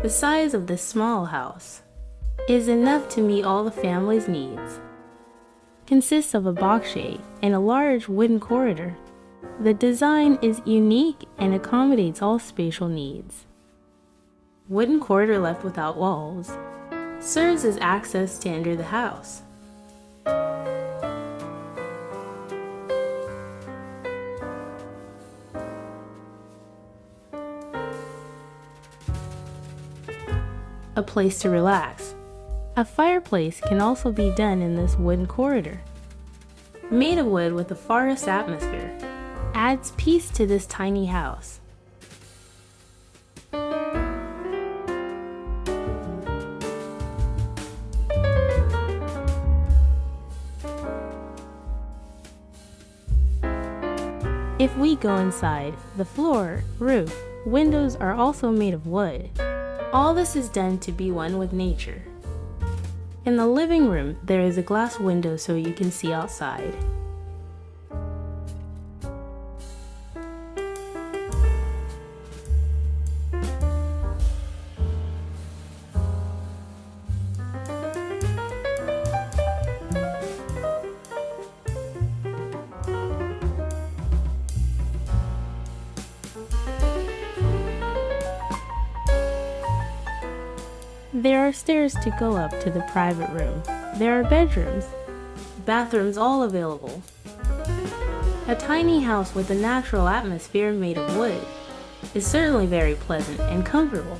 The size of this small house is enough to meet all the family's needs. Consists of a box shade and a large wooden corridor. The design is unique and accommodates all spatial needs. Wooden corridor left without walls serves as access to enter the house. A place to relax. A fireplace can also be done in this wooden corridor. Made of wood with a forest atmosphere, adds peace to this tiny house. If we go inside, the floor, roof, windows are also made of wood. All this is done to be one with nature. In the living room, there is a glass window so you can see outside. There are stairs to go up to the private room. There are bedrooms, bathrooms all available. A tiny house with a natural atmosphere made of wood is certainly very pleasant and comfortable.